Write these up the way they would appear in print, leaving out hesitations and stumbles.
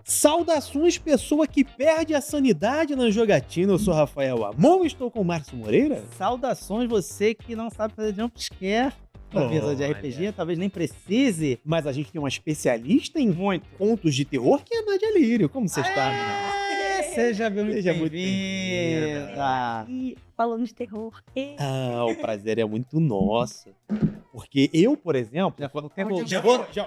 Saudações, pessoa que perde a sanidade na jogatina. Eu sou Rafael Amon, estou com o Márcio Moreira. Saudações, você que não sabe fazer jumpscare na mesa de RPG, talvez nem precise. Mas a gente tem uma especialista em contos de terror que é a Nadia Lírio. Como você está, menina? Seja muito Seja muito bem-vinda. E falando de terror. Ah, o prazer é muito nosso. Porque eu, por exemplo...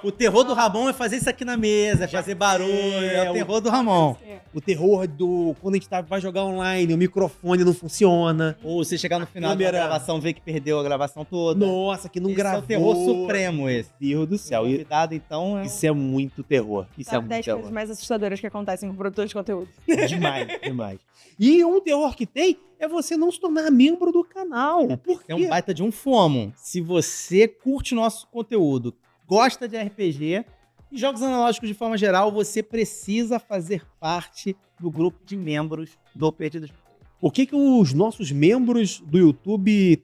O terror do Ramon é fazer isso aqui na mesa, é fazer barulho, é o terror do Ramon. O terror do... Quando a gente vai jogar online, o microfone não funciona. Ou você chegar no final da câmera- gravação, ver que perdeu a gravação toda. Nossa, que não Esse gravou. é o terror supremo, esse. Meu Deus do céu. O convidado, então, é... Isso é muito terror. Isso é muito 10 terror. coisas mais assustadoras que acontecem com produtores de conteúdo. Demais, demais. E um terror que tem é você não se tornar membro do canal. Por quê? É um baita de um fomo. Se você curte nosso conteúdo, gosta de RPG e jogos analógicos de forma geral, você precisa fazer parte do grupo de membros do Perdidos. O que os nossos membros do YouTube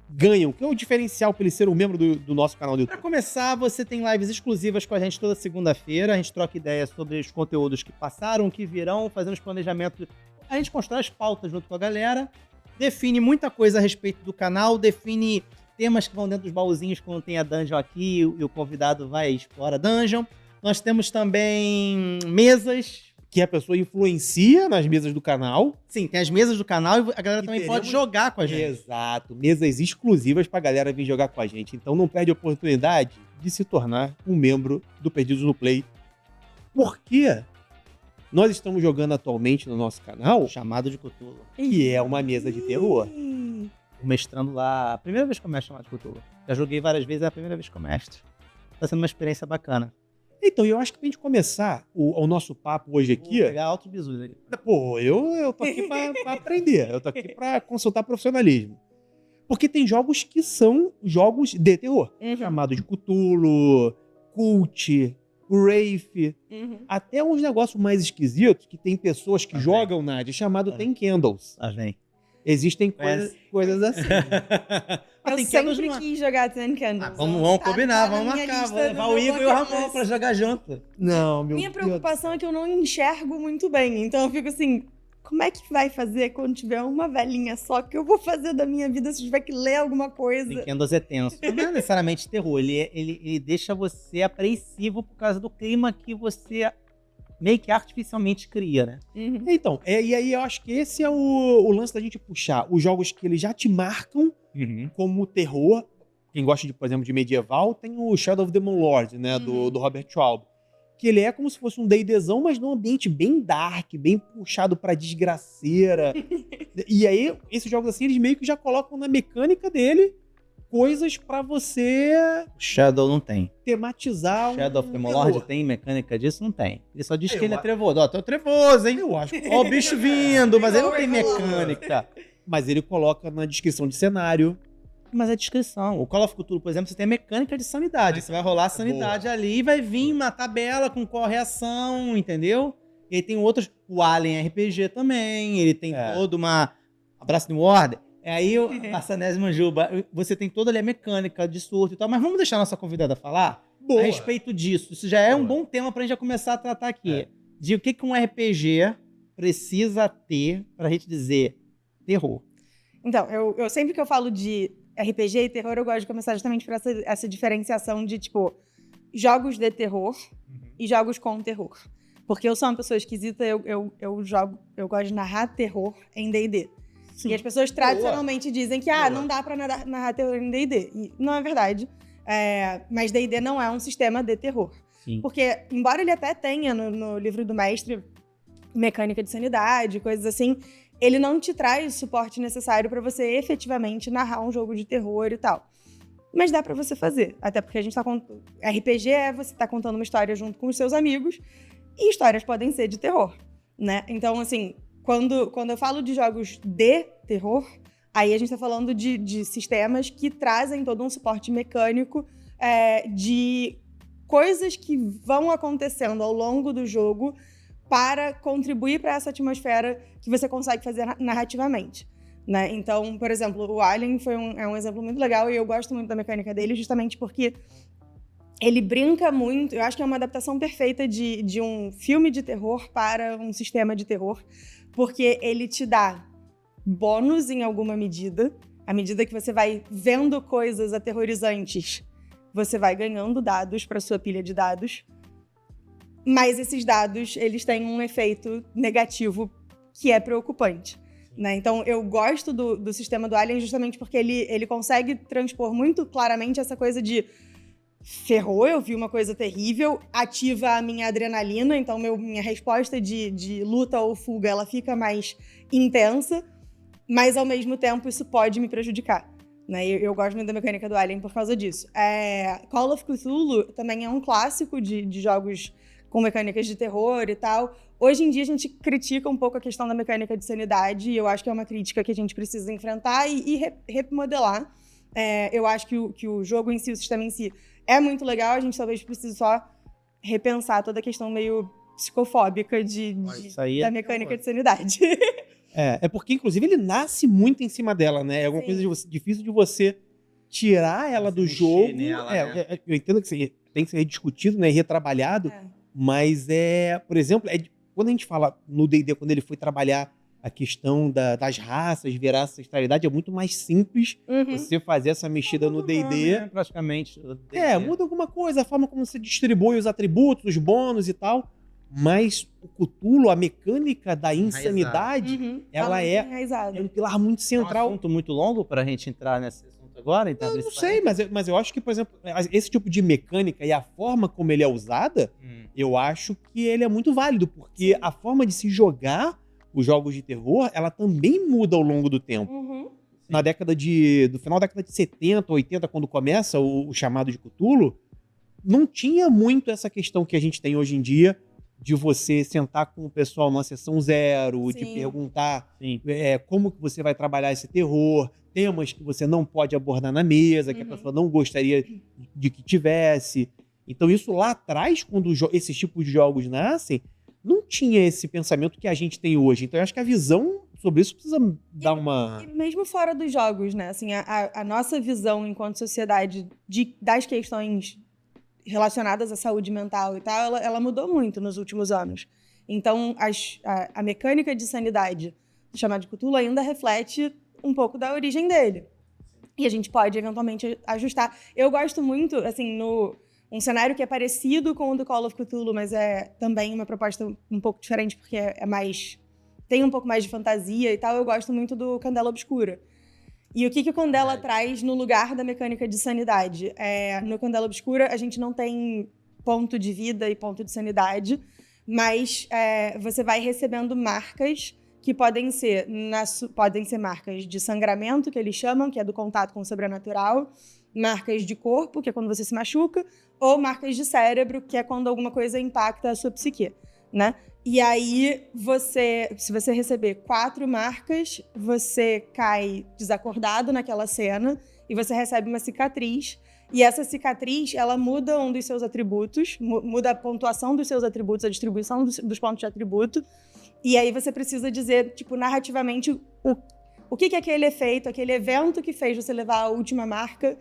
ganham? O que é o diferencial para ele ser um membro do nosso canal do Para YouTube? começar, você tem lives exclusivas com a gente toda segunda-feira. A gente troca ideias sobre os conteúdos que passaram, que virão, fazendo os planejamentos. A gente constrói as pautas junto com a galera, define muita coisa a respeito do canal, define temas que vão dentro dos baúzinhos quando tem a dungeon aqui e o convidado vai e explora a dungeon. Nós temos também mesas. Que a pessoa influencia nas mesas do canal. Sim, tem as mesas do canal e a galera E também teremos- pode jogar com a gente. Exato. Mesas exclusivas pra galera vir jogar com a gente. Então não perde a oportunidade de se tornar um membro do Perdidos no Play. Porque nós estamos jogando atualmente no nosso canal, Chamado de Cthulhu. que é uma mesa de terror. Mestrando lá. A primeira vez que eu mestro Chamado de Cthulhu. Já joguei várias vezes, é a primeira vez que eu mestro. Tá sendo uma experiência bacana. Então, eu acho que pra gente começar o nosso papo hoje Vou aqui... pegar altos bisus ali. Pô, eu tô aqui pra aprender. Eu tô aqui pra consultar profissionalismo. Porque tem jogos que são jogos de terror. Chamado de Cthulhu, Cult, Wraith. Até uns negócios mais esquisitos que tem pessoas que Tá bem. jogam, Nádia, chamado Tá. Tem Candles. Lá vem. Existem Conhece? coisas assim. Mas Eu tem Candles sempre não é- quis jogar Ten Candles. Vamos Tá- combinar, tá na vamos minha marcar. lista Vou levar no o meu Igor e o bucket Ramon list. pra jogar junto. Não, meu Minha Deus. preocupação é que eu não enxergo muito bem. Então eu fico assim, como é que vai fazer quando tiver uma velhinha só? O que eu vou fazer da minha vida se tiver que ler alguma coisa? Tem Candles é tenso. Não é necessariamente terror, ele deixa você apreensivo por causa do clima que você meio que artificialmente cria, né? Então, e aí eu acho que esse é o lance da gente puxar os jogos que eles já te marcam como terror. Quem gosta, por exemplo, de medieval, tem o Shadow of the Moon Lord, né, do Robert Schwalbe. Que ele é como se fosse um D&Dzão, mas num ambiente bem dark, bem puxado pra desgraceira. E aí, esses jogos assim, eles meio que já colocam na mecânica dele coisas pra você Shadow não tem. tematizar Shadow of the terror. Lord tem mecânica disso? Não tem. Ele só diz Eu que ele é acho- trevoso. Ó, tô trevoso, hein? Eu acho. Ó o bicho vindo, mas ele não tem mecânica. Mas ele coloca na descrição de cenário. Mas é descrição. O Call of Cthulhu, por exemplo, você tem a mecânica de sanidade. Você vai rolar a sanidade ali e vai vir uma tabela com correção, entendeu? E aí tem outros... O Alien RPG também. Ele tem toda uma... Abraço New Order. Aí a Sanésima Juba, você tem toda ali a mecânica de surto e tal. Mas vamos deixar a nossa convidada falar Boa. a respeito disso. Isso já é um Boa. bom tema pra gente já começar a tratar aqui. De o que um RPG precisa ter pra gente dizer terror. Então, eu sempre que eu falo de RPG e terror, eu gosto de começar justamente por essa diferenciação de, tipo, jogos de terror e jogos com terror. Porque eu sou uma pessoa esquisita, eu gosto de narrar terror em D&D. E as pessoas tradicionalmente dizem que não dá pra narrar terror em D&D. E não é verdade. Mas D&D não é um sistema de terror. Sim. Porque, embora ele até tenha no livro do mestre mecânica de sanidade, coisas assim, ele não te traz o suporte necessário pra você efetivamente narrar um jogo de terror e tal. Mas dá pra você fazer. Até porque a gente tá contando... RPG é você tá contando uma história junto com os seus amigos e histórias podem ser de terror, né? Então, assim, quando eu falo de jogos de terror, aí a gente tá falando de sistemas que trazem todo um suporte mecânico de coisas que vão acontecendo ao longo do jogo para contribuir para essa atmosfera que você consegue fazer narrativamente, né? Então, por exemplo, o Alien é um exemplo muito legal e eu gosto muito da mecânica dele justamente porque ele brinca muito, eu acho que é uma adaptação perfeita de um filme de terror para um sistema de terror, porque ele te dá bônus em alguma medida, à medida que você vai vendo coisas aterrorizantes, você vai ganhando dados para sua pilha de dados, mas esses dados, eles têm um efeito negativo que é preocupante. Né? Então, eu gosto do sistema do Alien justamente porque ele consegue transpor muito claramente essa coisa de ferrou, eu vi uma coisa terrível, ativa a minha adrenalina, então minha resposta de luta ou fuga, ela fica mais intensa, mas ao mesmo tempo isso pode me prejudicar. Né? Eu gosto muito da mecânica do Alien por causa disso. Call of Cthulhu também é um clássico de jogos com mecânicas de terror e tal. Hoje em dia a gente critica um pouco a questão da mecânica de sanidade, e eu acho que é uma crítica que a gente precisa enfrentar e remodelar. Eu acho que o jogo em si, o sistema em si, é muito legal, a gente talvez precise só repensar toda a questão meio psicofóbica da mecânica de sanidade. É porque, inclusive, ele nasce muito em cima dela, né? É alguma Sim. coisa difícil de você tirar ela do jogo. Nela, né? Eu entendo que tem que ser discutido, né? Retrabalhado, mas por exemplo, quando a gente fala no D&D, quando ele foi trabalhar a questão das raças, virar ancestralidade, é muito mais simples você fazer essa mexida no D&D. Né? Praticamente. Muda alguma coisa, a forma como você distribui os atributos, os bônus e tal. Mas o Cthulhu, a mecânica da insanidade, ela é um pilar muito central. É um assunto muito longo para a gente entrar nesse assunto agora? Então, Eu não sei, mas eu acho que, por exemplo, esse tipo de mecânica e a forma como ele é usada, eu acho que ele é muito válido, porque a forma de se jogar os jogos de terror, ela também muda ao longo do tempo. Do final da década de 70, 80, quando começa o chamado de Cthulhu, não tinha muito essa questão que a gente tem hoje em dia, de você sentar com o pessoal numa sessão zero, de perguntar como que você vai trabalhar esse terror, temas que você não pode abordar na mesa, que a pessoa não gostaria de que tivesse. Então isso lá atrás, quando esses tipos de jogos nascem, não tinha esse pensamento que a gente tem hoje. Então eu acho que a visão sobre isso precisa dar uma... E mesmo fora dos jogos, né? Assim, a nossa visão enquanto sociedade das questões relacionadas à saúde mental e tal, ela mudou muito nos últimos anos. Então, a mecânica de sanidade chamada de Cthulhu ainda reflete um pouco da origem dele. E a gente pode, eventualmente, ajustar. Eu gosto muito, assim, um cenário que é parecido com o do Call of Cthulhu, mas é também uma proposta um pouco diferente, porque tem um pouco mais de fantasia e tal. Eu gosto muito do Candela Obscura. E o que o Candela traz no lugar da mecânica de sanidade? No Candela Obscura, a gente não tem ponto de vida e ponto de sanidade, mas você vai recebendo marcas que podem ser marcas de sangramento, que eles chamam, que é do contato com o sobrenatural, marcas de corpo, que é quando você se machuca, ou marcas de cérebro, que é quando alguma coisa impacta a sua psique, né? E aí, se você receber 4 marcas, você cai desacordado naquela cena e você recebe uma cicatriz. E essa cicatriz, ela muda um dos seus atributos, muda a pontuação dos seus atributos, a distribuição dos pontos de atributo. E aí você precisa dizer, tipo, narrativamente, o que aquele efeito, aquele evento que fez você levar a última marca,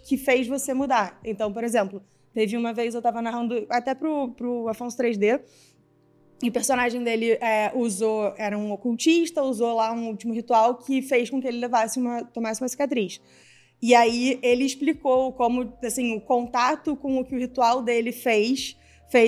que fez você mudar. Então, por exemplo, teve uma vez, eu tava narrando até pro Afonso 3D, e o personagem dele era um ocultista, usou lá um último ritual que fez com que ele tomasse uma cicatriz. E aí ele explicou como, assim, o contato com o que o ritual dele fez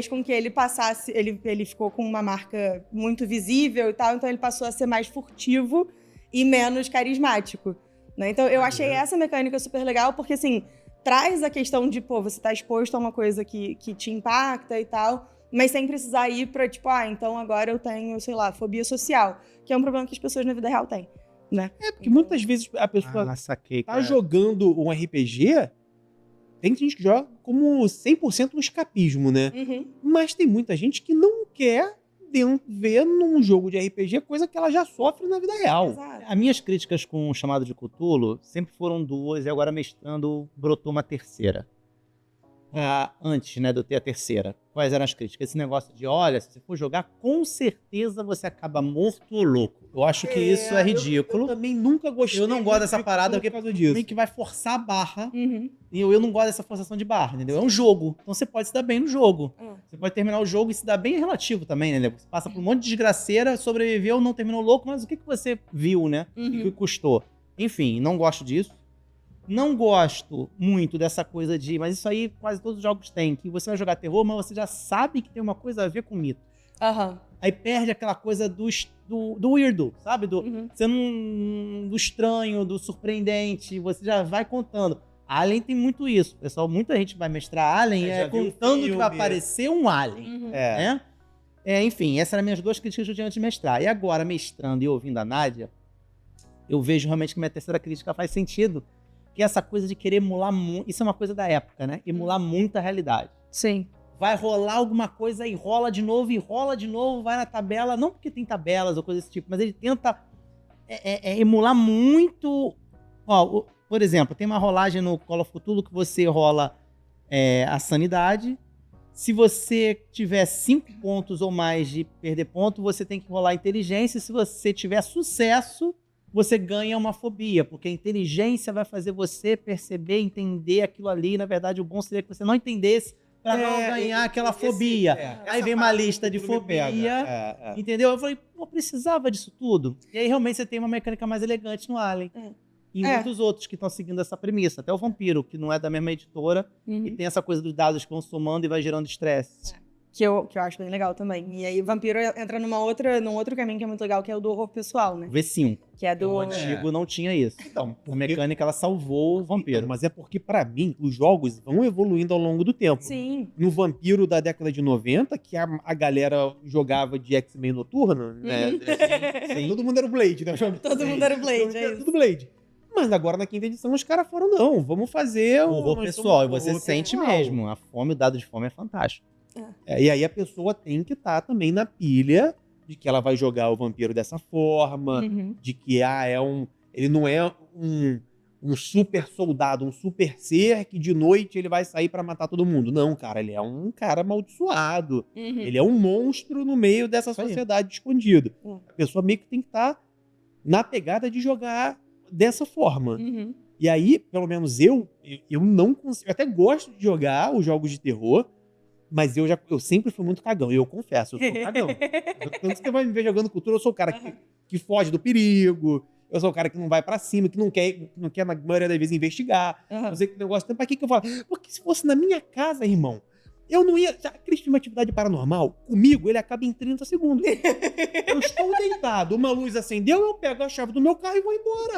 com que ele passasse, ele ficou com uma marca muito visível e tal, então ele passou a ser mais furtivo e menos carismático, né? Então eu achei essa mecânica super legal, porque assim, traz a questão de, você tá exposto a uma coisa que te impacta e tal, mas sem precisar ir pra, tipo, então agora eu tenho, sei lá, fobia social, que é um problema que as pessoas na vida real têm, né? Porque muitas vezes a pessoa tá jogando um RPG, tem gente que joga como 100% um escapismo, né? Mas tem muita gente que não quer ver num jogo de RPG coisa que ela já sofre na vida real. Exato. As minhas críticas com o chamado de Cthulhu sempre foram 2, e agora mestrando brotou uma terceira. antes, né, de eu ter a terceira, quais eram as críticas? Esse negócio de, olha, se você for jogar, com certeza você acaba morto ou louco. Eu acho que isso é ridículo. Eu também nunca gostei. Eu não gosto dessa parada, porque por causa disso. meio que vai forçar a barra. Uhum. E eu não gosto dessa forçação de barra, entendeu? É um jogo. Então você pode se dar bem no jogo. Você pode terminar o jogo e se dar bem relativo também, né? Você passa por um monte de desgraceira, sobreviveu, não terminou louco, mas o que você viu, né? O que custou? Enfim, não gosto disso. Não gosto muito dessa coisa de... Mas isso aí quase todos os jogos têm. Que você vai jogar terror, mas você já sabe que tem uma coisa a ver com mito. Aham. Aí perde aquela coisa do weirdo, sabe? Do estranho, do surpreendente. Você já vai contando. Alien tem muito isso. Pessoal, muita gente vai mestrar Alien contando que vai aparecer um Alien. Né? Enfim, essas eram as minhas duas críticas que eu tinha antes de mestrar. E agora, mestrando e ouvindo a Nádia, eu vejo realmente que minha terceira crítica faz sentido. Que é essa coisa de querer emular muito... Isso é uma coisa da época, né? Emular muito a realidade. Sim. Vai rolar alguma coisa e rola de novo, vai na tabela. Não porque tem tabelas ou coisa desse tipo, mas ele tenta emular muito... Ó, por exemplo, tem uma rolagem no Call of Cthulhu que você rola a sanidade. Se você tiver 5 pontos ou mais de perder ponto, você tem que rolar a inteligência. Se você tiver sucesso, você ganha uma fobia, porque a inteligência vai fazer você perceber, entender aquilo ali. Na verdade, o bom seria que você não entendesse para não ganhar aquela fobia. Aí vem uma lista de fobia, entendeu? Eu falei, pô, precisava disso tudo. E aí, realmente, você tem uma mecânica mais elegante no Alien. E muitos outros que estão seguindo essa premissa. Até o Vampiro, que não é da mesma editora, e tem essa coisa dos dados que vão somando e vai gerando estresse. Que eu acho bem legal também. E aí o Vampiro entra num outro caminho que é muito legal, que é o do horror pessoal, né? V5. Que é do... O antigo não tinha isso. Então, a mecânica, ela salvou o Vampiro. Então, mas é porque, pra mim, os jogos vão evoluindo ao longo do tempo. Sim. No Vampiro da década de 90, que a galera jogava de X-Men Noturno, né? Sim. Todo mundo era o Blade, né? Todo mundo era o Blade, é isso. Tudo Blade. Mas agora, na quinta edição, os caras foram, não, vamos fazer... O horror pessoal, e você sente mesmo. A fome, o dado de fome é fantástico. E aí a pessoa tem que estar também na pilha de que ela vai jogar o vampiro dessa forma, de que ele não é um super soldado, um super ser que de noite ele vai sair pra matar todo mundo. Não, cara, ele é um cara amaldiçoado. Ele é um monstro no meio dessa sociedade escondido. A pessoa meio que tem que estar na pegada de jogar dessa forma. E aí, pelo menos eu não consigo... Eu até gosto de jogar os jogos de terror, mas eu sempre fui muito cagão. E eu confesso, eu sou cagão. Tanto que você vai me ver jogando cultura, eu sou o cara que foge do perigo. Eu sou o cara que não vai pra cima, que não quer na maioria das vezes, investigar. Eu sei que negócio... Então, pra que eu falo? Porque se fosse na minha casa, irmão, eu não ia... Aquele filme Atividade Paranormal, comigo, ele acaba em 30 segundos. Eu estou deitado, uma luz acendeu, eu pego a chave do meu carro e vou embora.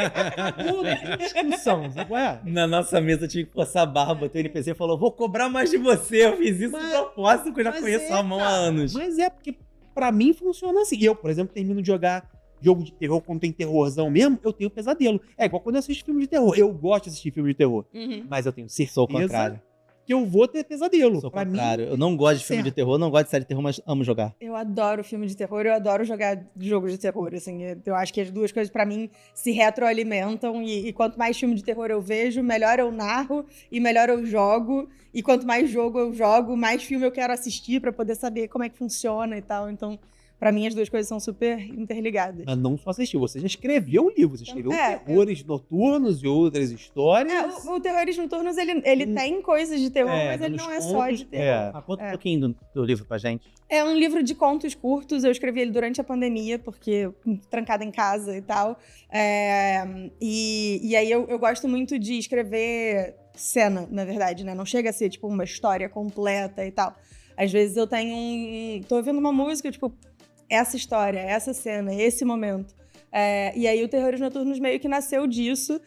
Acabou, não tem discussão, sabe qual é? Na nossa mesa, eu tive que forçar a barra, botei o NPC e falou, vou cobrar mais de você. Eu fiz isso de propósito, porque eu já conheço a mão há anos. Mas é, porque pra mim funciona assim. Eu, por exemplo, termino de jogar jogo de terror, quando tem terrorzão mesmo, eu tenho pesadelo. É igual quando eu assisto filme de terror. Eu gosto de assistir filme de terror, mas eu tenho certeza Sou o contrário. que eu vou ter pesadelo. Sou o Pra contrário. mim, Eu não gosto de filme de terror, não gosto de série de terror, mas amo jogar. Eu adoro filme de terror, eu adoro jogar jogos de terror, assim. Eu acho que as duas coisas, pra mim, se retroalimentam. E quanto mais filme de terror eu vejo, melhor eu narro e melhor eu jogo. E quanto mais jogo eu jogo, mais filme eu quero assistir pra poder saber como é que funciona e tal. Então, pra mim, as duas coisas são super interligadas. mas não só assistiu, você já escreveu um livro, você escreveu Terrores Noturnos e outras histórias. O Terrores Noturnos, ele tem coisas de terror, mas ele não é só de terror. Conta um pouquinho do livro pra gente. É um livro de contos curtos, eu escrevi ele durante a pandemia, porque trancada em casa e tal. E aí eu gosto muito de escrever cena, na verdade, né? Não chega a ser, tipo, uma história completa e tal. Às vezes eu tenho tô ouvindo uma música, tipo, essa história, essa cena, esse momento. E aí o Terrores Noturnos meio que nasceu disso.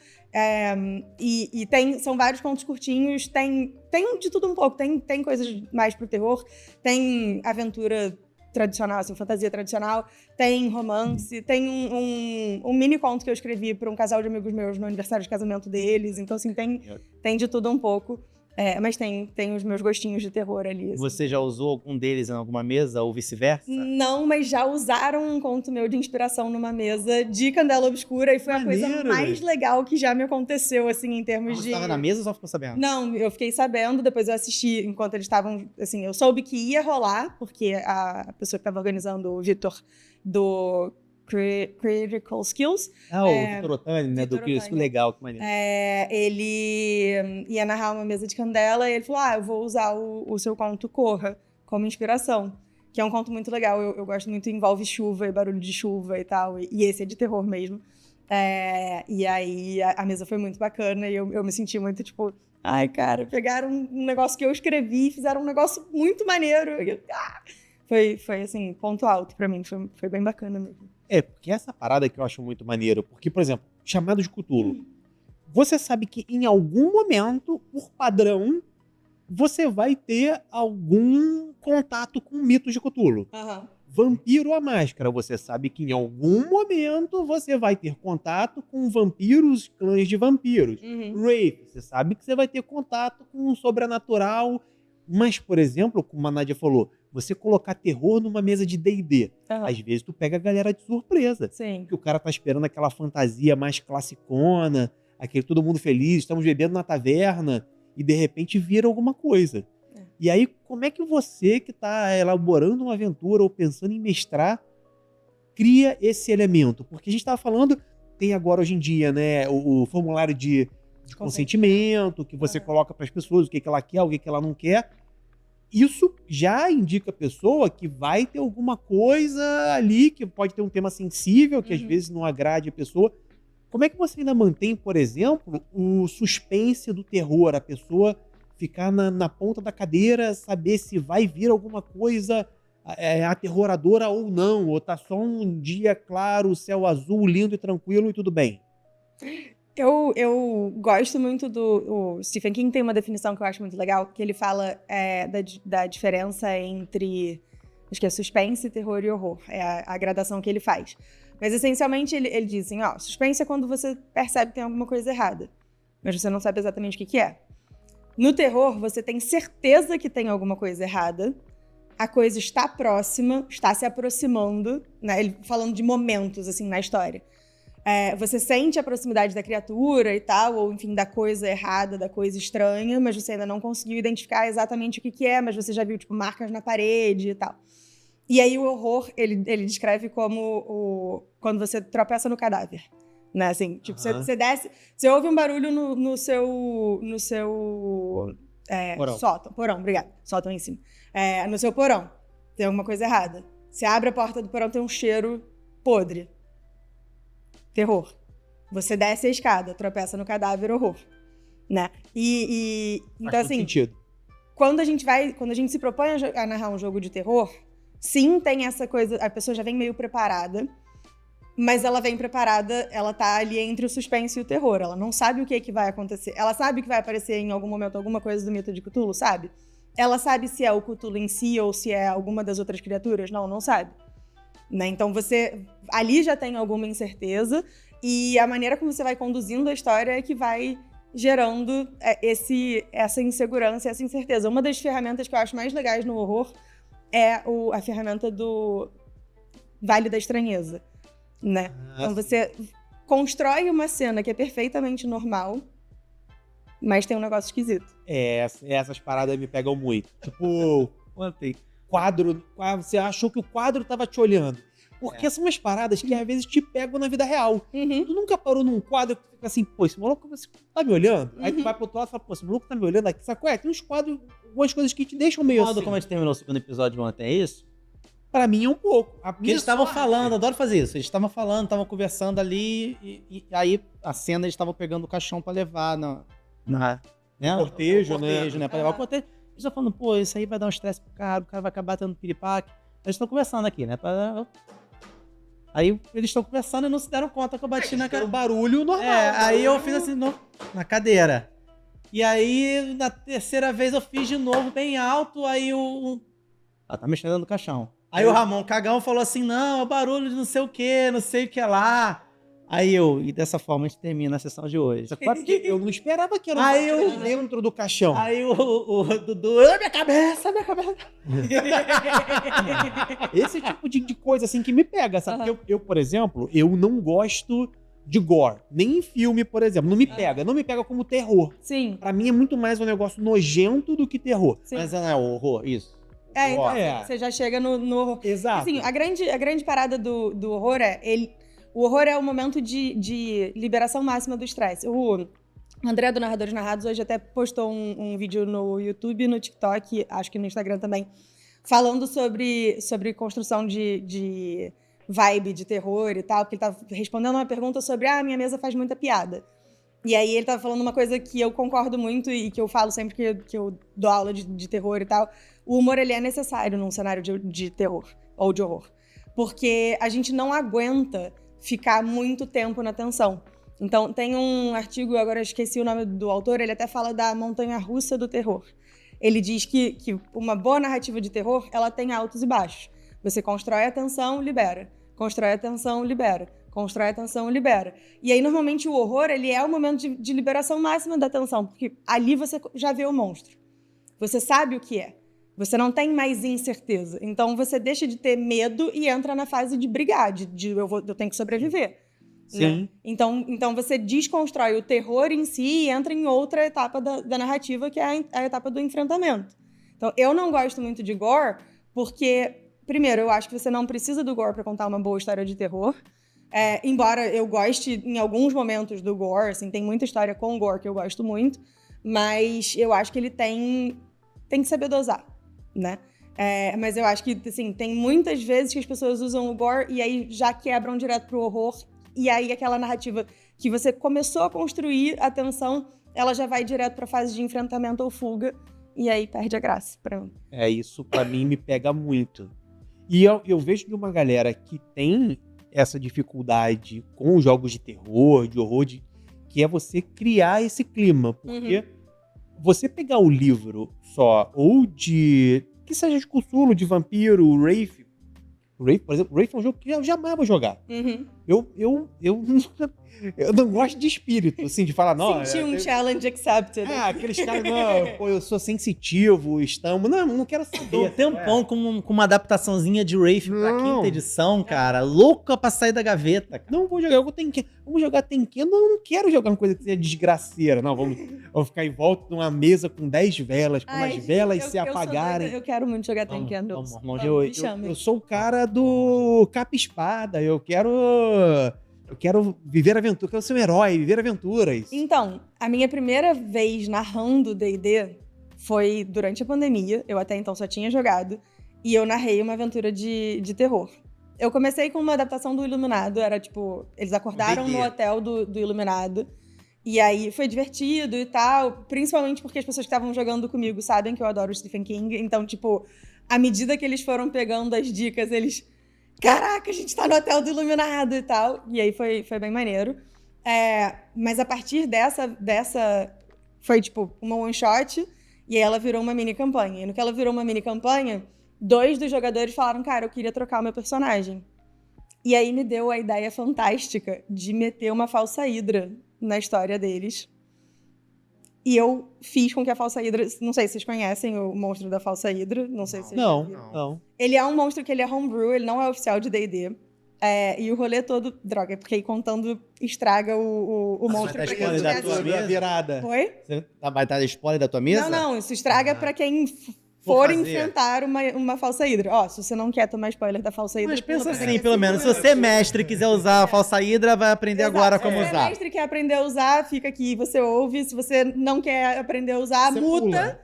São vários contos curtinhos, tem de tudo um pouco. Tem coisas mais pro terror, tem aventura tradicional, assim, fantasia tradicional, tem romance, tem um mini conto que eu escrevi para um casal de amigos meus no aniversário de casamento deles. Então, assim, tem de tudo um pouco. Mas tem os meus gostinhos de terror ali. Assim. Você já usou algum deles em alguma mesa ou vice-versa? Não, mas já usaram um conto meu de inspiração numa mesa de Candela Obscura e foi a coisa mais legal que já me aconteceu, assim, em termos de... Você estava na mesa ou só ficou sabendo? Não, eu fiquei sabendo, depois eu assisti enquanto eles estavam, assim, eu soube que ia rolar, porque a pessoa que estava organizando, o Vitor, do Critical Skills. O Vitor Otani, né? Vitor Do que Otani. legal, que maneiro. Ele ia narrar uma mesa de Candela e ele falou, eu vou usar o seu conto Corra como inspiração, que é um conto muito legal, eu gosto muito, envolve chuva e barulho de chuva e tal, e esse é de terror mesmo. E aí a mesa foi muito bacana e eu me senti muito tipo, ai cara, pegaram um negócio que eu escrevi e fizeram um negócio muito maneiro. Foi assim, ponto alto pra mim, foi bem bacana mesmo. Porque essa parada que eu acho muito maneiro, porque, por exemplo, Chamado de Cthulhu, você sabe que em algum momento, por padrão, você vai ter algum contato com mitos de Cthulhu. Uhum. Vampiro à Máscara, você sabe que em algum momento você vai ter contato com vampiros, clãs de vampiros. Wraith, você sabe que você vai ter contato com o sobrenatural. Mas, por exemplo, como a Nádia falou, você colocar terror numa mesa de D&D, às vezes tu pega a galera de surpresa. Sim. Porque o cara tá esperando aquela fantasia mais classicona, aquele todo mundo feliz, estamos bebendo na taverna, e de repente vira alguma coisa. E aí, como é que você que tá elaborando uma aventura ou pensando em mestrar, cria esse elemento? Porque a gente tava falando, tem agora hoje em dia, né, o formulário de consentimento, que você coloca para as pessoas o que ela quer, o que ela não quer. Isso já indica a pessoa que vai ter alguma coisa ali, que pode ter um tema sensível, que às vezes não agrade a pessoa. Como é que você ainda mantém, por exemplo, o suspense do terror? A pessoa ficar na ponta da cadeira, saber se vai vir alguma coisa aterroradora ou não, ou tá só um dia claro, céu azul, lindo e tranquilo e tudo bem? Eu gosto muito o Stephen King tem uma definição que eu acho muito legal, que ele fala da diferença entre, acho que é suspense, terror e horror. É a gradação que ele faz. Mas, essencialmente, ele diz assim, suspense é quando você percebe que tem alguma coisa errada, mas você não sabe exatamente o que é. No terror, você tem certeza que tem alguma coisa errada, a coisa está próxima, está se aproximando, né? Ele falando de momentos, assim, na história. Você sente a proximidade da criatura e tal, ou enfim, da coisa errada, da coisa estranha, mas você ainda não conseguiu identificar exatamente o que é, mas você já viu, tipo, marcas na parede e tal. E aí o horror, ele descreve como quando você tropeça no cadáver, né, assim, tipo, você desce, você ouve um barulho no seu porão, obrigada, sótão em cima, no seu porão, tem alguma coisa errada. Você abre a porta do porão, tem um cheiro podre. Terror. Você desce a escada, tropeça no cadáver, horror. Né? Então, assim, sentido. Quando a gente se propõe a narrar um jogo de terror, sim, tem essa coisa, a pessoa já vem meio preparada, mas ela vem preparada, ela tá ali entre o suspense e o terror, ela não sabe o que vai acontecer. Ela sabe que vai aparecer em algum momento alguma coisa do mito de Cthulhu, sabe? Ela sabe se é o Cthulhu em si ou se é alguma das outras criaturas? Não sabe. Né? Então você ali já tem alguma incerteza e a maneira como você vai conduzindo a história é que vai gerando essa insegurança e essa incerteza. Uma das ferramentas que eu acho mais legais no horror é a ferramenta do Vale da Estranheza, né? Então você constrói uma cena que é perfeitamente normal, mas tem um negócio esquisito. Essas paradas me pegam muito. Tipo, ontem, quadro, você achou que o quadro tava te olhando. Porque são umas paradas que às vezes te pegam na vida real. Tu nunca parou num quadro que fica assim, pô, esse maluco tá me olhando? Aí tu vai pro outro lado e fala, pô, esse maluco tá me olhando aqui, sabe? Tem uns quadros, algumas coisas que te deixam meio assim. Como a gente terminou o segundo episódio ontem, é isso? Pra mim é um pouco. Porque eles estavam falando, adoro fazer isso. Eles estavam falando, estavam conversando ali, e aí a cena eles estavam pegando o caixão pra levar né? Cortejo, né? Pra levar o cortejo. Eles estão falando, pô, isso aí vai dar um estresse pro cara, o cara vai acabar tendo piripaque. Eles estão conversando aqui, né? Aí eles estão conversando e não se deram conta que eu bati na cara. O barulho normal. Aí eu fiz assim, na cadeira. E aí, na terceira vez, eu fiz de novo, bem alto, aí tá mexendo no caixão. Aí o Ramon, cagão, falou assim, não, é o barulho de não sei o que lá. E dessa forma a gente termina a sessão de hoje. Porque eu não esperava que era um Aí bate dentro do caixão. Aí o Dudu, minha cabeça. Esse tipo de coisa, assim, que me pega, sabe? Porque eu, por exemplo, eu não gosto de gore. Nem em filme, por exemplo. Não me pega. Não me pega como terror. Sim. Pra mim é muito mais um negócio nojento do que terror. Sim. Mas não é horror, isso. Então, É. você já chega no horror. Exato. Assim, a grande parada do horror o horror é o momento de liberação máxima do estresse. O André, do Narradores Narrados, hoje até postou um vídeo no YouTube, no TikTok, acho que no Instagram também, falando sobre construção de vibe de terror e tal, porque ele tava respondendo uma pergunta sobre minha mesa faz muita piada. E aí ele tava falando uma coisa que eu concordo muito e que eu falo sempre que eu dou aula de terror e tal. O humor, ele é necessário num cenário de terror ou de horror. Porque a gente não aguenta ficar muito tempo na tensão. Então, tem um artigo, agora eu esqueci o nome do autor, ele até fala da montanha-russa do terror. Ele diz que uma boa narrativa de terror, ela tem altos e baixos. Você constrói a tensão, libera. Constrói a tensão, libera. Constrói a tensão, libera. E aí, normalmente, o horror, ele é o momento de liberação máxima da tensão, porque ali você já vê o monstro. Você sabe o que é. Você não tem mais incerteza. Então, você deixa de ter medo e entra na fase de brigar, eu tenho que sobreviver. Sim. Né? Então, você desconstrói o terror em si e entra em outra etapa da narrativa, que é a etapa do enfrentamento. Então, eu não gosto muito de gore, porque, primeiro, eu acho que você não precisa do gore para contar uma boa história de terror. Embora eu goste, em alguns momentos, do gore, assim, tem muita história com gore que eu gosto muito, mas eu acho que ele tem que saber dosar. Né? Mas eu acho que, assim, tem muitas vezes que as pessoas usam o gore e aí já quebram direto pro horror, e aí aquela narrativa que você começou a construir a tensão, ela já vai direto pra fase de enfrentamento ou fuga, e aí perde a graça pra mim. Isso pra mim me pega muito. E eu vejo de uma galera que tem essa dificuldade com os jogos de terror, de horror, que é você criar esse clima, porque você pegar o livro só, ou que seja de Cthulhu, de vampiro, Wraith, por exemplo, Wraith é um jogo que eu jamais vou jogar. Eu não gosto de espírito, assim, de falar, não... Sentir um challenge accepted. Aqueles caras, não, pô, eu sou sensitivo, não quero saber. Tempão com uma adaptações de Wraith pra quinta edição, cara. Louca pra sair da gaveta. Cara. Não vou jogar, vamos jogar Tekken. Não quero jogar uma coisa que seja desgraceira. Não, vamos ficar em volta de uma mesa com 10 velas, quando as velas se apagarem. Eu quero muito jogar Tekken. Eu sou o cara do capa-espada, eu quero viver aventura, eu quero ser um herói, viver aventuras. Então, a minha primeira vez narrando D&D foi durante a pandemia. Eu até então só tinha jogado. E eu narrei uma aventura de terror. Eu comecei com uma adaptação do Iluminado. Era tipo, eles acordaram no hotel do Iluminado. E aí foi divertido e tal. Principalmente porque as pessoas que estavam jogando comigo sabem que eu adoro o Stephen King. Então, tipo, à medida que eles foram pegando as dicas, eles... Caraca, a gente tá no hotel do Iluminado e tal. E aí foi bem maneiro. Mas a partir dessa foi tipo uma one shot. E aí ela virou uma mini campanha. E no que ela virou uma mini campanha, 2 dos jogadores falaram, cara, eu queria trocar o meu personagem. E aí me deu a ideia fantástica de meter uma falsa hidra na história deles. E eu fiz com que a falsa hidra... Não sei se vocês conhecem o monstro da falsa hidra. Não sei se vocês já viram. Não. Ele é um monstro que ele é homebrew, ele não é oficial de D&D. E o rolê todo... Droga, porque aí contando estraga o monstro. Vai dar pra quem spoiler não da tua conhece. mesa? virada. Oi? Vai dar spoiler da tua mesa? Não, isso estraga pra quem For for fazer. enfrentar uma falsa hidra. Ó, se você não quer tomar spoiler da falsa hidra... Mas pensa pula pra assim, daqui pelo 5 menos. Se minutos. você é mestre e quiser usar a falsa hidra, vai aprender Exato. agora como Se você é usar. mestre e quer aprender a usar, fica aqui, você ouve. Se você não quer aprender a usar, Você muta.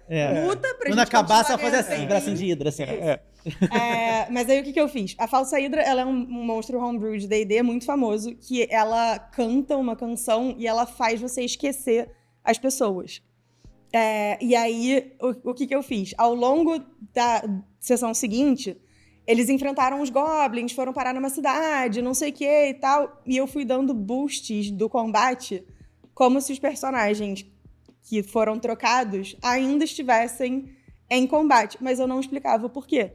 pula. Muta pra Quando gente acabar, você vai continuar fazer assim, ganhando bracinho tempo. de hidra, assim. Mas aí o que eu fiz? A falsa hidra, ela é um monstro homebrew de D&D muito famoso, que ela canta uma canção e ela faz você esquecer as pessoas. E aí, o que eu fiz? Ao longo da sessão seguinte, eles enfrentaram os goblins, foram parar numa cidade, não sei o que e tal, e eu fui dando boosts do combate como se os personagens que foram trocados ainda estivessem em combate, mas eu não explicava o porquê.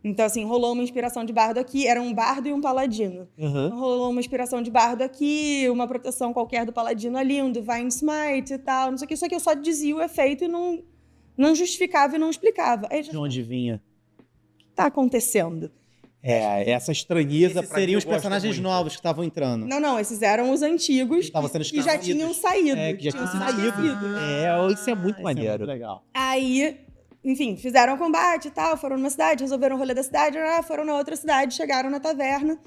Então, assim, rolou uma inspiração de bardo aqui, era um bardo e um paladino. Rolou uma inspiração de bardo aqui, uma proteção qualquer do paladino ali, um Divine Smite e tal, não sei o que. Só que eu só dizia o efeito e não justificava e não explicava. Aí De onde vinha? O que tá acontecendo? Essa estranheza... Esses seriam os personagens novos que estavam entrando. Não, esses eram os antigos Estavam sendo que já tinham saído. que já tinham saído. Isso é muito maneiro. É muito legal. Aí, enfim, fizeram o combate e tal, foram numa cidade, resolveram o rolê da cidade, foram na outra cidade, chegaram na taverna.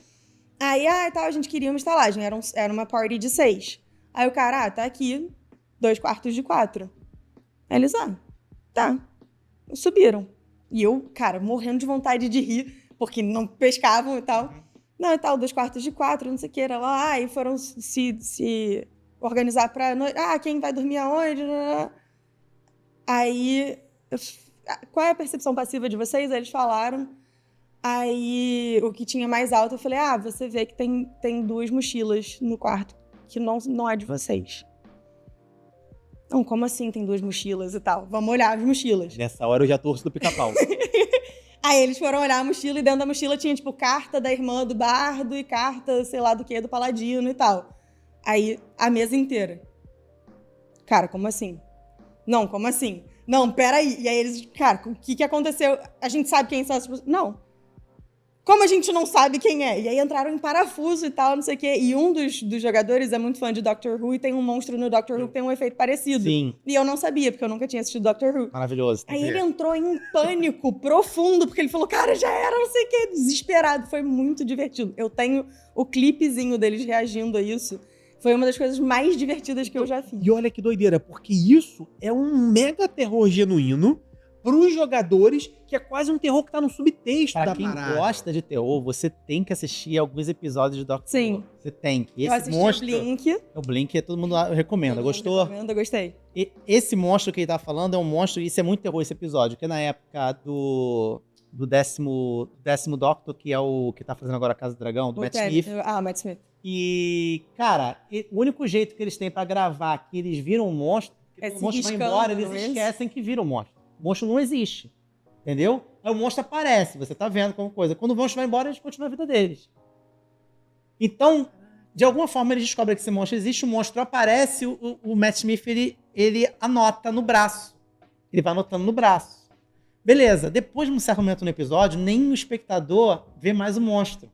Aí, tal, a gente queria uma estalagem, era uma party de 6. Aí o cara, tá aqui, 2 quartos de 4. Aí eles, tá. Subiram. E eu, cara, morrendo de vontade de rir, porque não pescavam e tal. Não, e tal, 2 quartos de 4, não sei o que, era lá. Aí foram se organizar pra... quem vai dormir aonde? Aí... Qual é a percepção passiva de vocês? Aí eles falaram. Aí, o que tinha mais alto, eu falei, você vê que tem 2 mochilas no quarto, que não é de vocês. Não, como assim tem 2 mochilas e tal? Vamos olhar as mochilas. Nessa hora eu já torço do pica-pau. Aí eles foram olhar a mochila e dentro da mochila tinha, tipo, carta da irmã do bardo e carta, sei lá do que, do paladino e tal. Aí, a mesa inteira. Cara, como assim? Não, como assim? Não, peraí. E aí eles, cara, o que aconteceu? A gente sabe quem são essas pessoas? Não. Como a gente não sabe quem é? E aí entraram em parafuso e tal, não sei o quê. E um dos jogadores é muito fã de Doctor Who e tem um monstro no Doctor Who que tem um efeito parecido. Sim. E eu não sabia, porque eu nunca tinha assistido Doctor Who. Maravilhoso. Aí ele entrou em um pânico profundo, porque ele falou, cara, já era, não sei o quê, desesperado. Foi muito divertido. Eu tenho o clipezinho deles reagindo a isso. Foi uma das coisas mais divertidas que eu já fiz. E olha que doideira, porque isso é um mega terror genuíno pros jogadores, que é quase um terror que tá no subtexto Pra da quem parada. gosta de terror, você tem que assistir alguns episódios de Doctor Who. Sim. Você tem. Eu Esse assisti monstro... o Blink. O Blink, todo mundo recomenda. Gostou? Eu gostei. E esse monstro que ele tá falando é um monstro, e isso é muito terror, esse episódio, que é na época do 10º Doctor, que é o que tá fazendo agora a Casa do Dragão, do Matt Smith. Matt Smith. E, cara, o único jeito que eles têm pra gravar que eles viram um monstro, É o se monstro vai riscando, embora, eles não é? esquecem que viram o monstro. O monstro não existe. Entendeu? Aí o monstro aparece, você tá vendo como coisa. Quando o monstro vai embora, eles continuam a vida deles. Então, de alguma forma, eles descobrem que esse monstro existe, o monstro aparece, o Matt Smith, ele anota no braço. Ele vai anotando no braço. Beleza, depois de um certo momento no episódio, nem o espectador vê mais o monstro.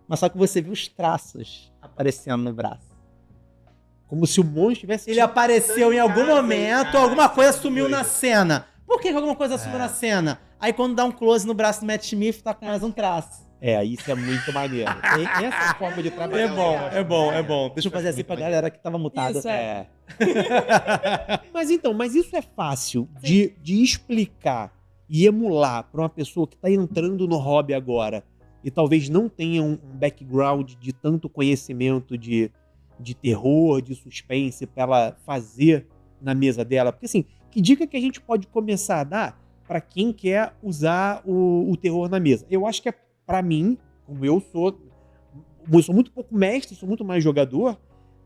Mas só que você viu os traços aparecendo no braço. Como se o monstro tivesse... Ele apareceu em algum momento, alguma coisa sumiu na cena. Por que alguma coisa sumiu na cena? Aí quando dá um close no braço do Matt Smith, tá com mais um traço. Isso é muito maneiro. Essa forma de trabalhar. É bom. Deixa eu fazer assim pra galera que tava mutada. Isso, é. Mas isso é fácil de explicar e emular pra uma pessoa que tá entrando no hobby agora e talvez não tenha um background de tanto conhecimento de terror, de suspense pra ela fazer na mesa dela. Porque assim, que dica que a gente pode começar a dar pra quem quer usar o terror na mesa? Eu acho que pra mim, como eu sou muito pouco mestre, sou muito mais jogador,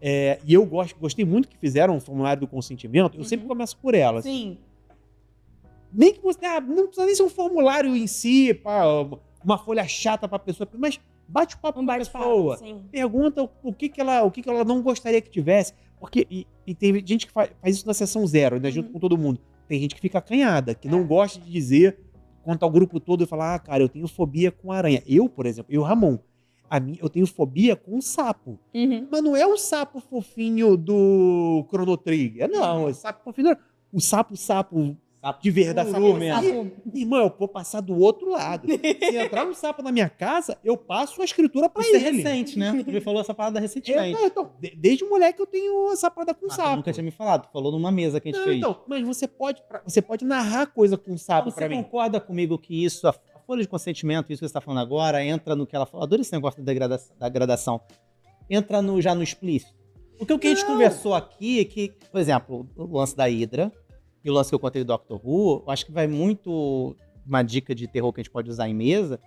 e eu gostei muito que fizeram o formulário do consentimento, eu sempre começo por elas. Sim. Nem que você... não precisa nem ser um formulário em si, uma folha chata pra pessoa, mas bate o papo com a pessoa. Sim. Pergunta o que ela não gostaria que tivesse. Porque, e tem gente que faz isso na sessão 0, né, junto com todo mundo. Tem gente que fica acanhada, que não gosta de dizer quanto ao grupo todo e falar, cara, eu tenho fobia com aranha. Eu, por exemplo, eu tenho fobia com sapo. Mas não é o sapo fofinho do Chrono Trigger. Não, é sapo fofinho. O sapo de verdade. Irmão, eu vou passar do outro lado. Se entrar um sapo na minha casa, eu passo a escritura pra Isso ele. é recente, né? Ele falou essa parada recentemente. Então, desde moleque eu tenho essa parada com sapo. Nunca tinha me falado. Tu falou numa mesa que a gente fez. Então, mas você pode narrar coisa com sapo pra Você mim. concorda comigo que isso, a folha de consentimento, isso que você está falando agora, entra no que ela falou? Adoro esse negócio da gradação. Entra já no explícito. Porque o que a gente conversou aqui é que, por exemplo, o lance da Hydra e o lance que eu contei do Doctor Who, eu acho que vai muito... Uma dica de terror que a gente pode usar em mesa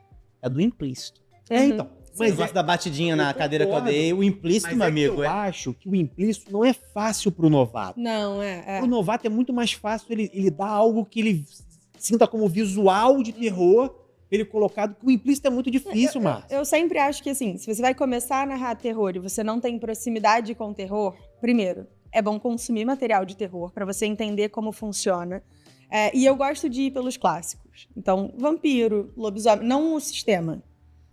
é do implícito. Então. Mas o negócio da batidinha na cadeira que eu dei, o implícito, meu amigo. Eu acho que o implícito não é fácil pro novato. Não, Pro novato é muito mais fácil ele dar algo que ele sinta como visual de terror ele colocado, que o implícito é muito difícil, Márcio. Eu sempre acho que, assim, se você vai começar a narrar terror e você não tem proximidade com terror, primeiro, é bom consumir material de terror pra você entender como funciona. E eu gosto de ir pelos clássicos. Então, vampiro, lobisomem, não o sistema.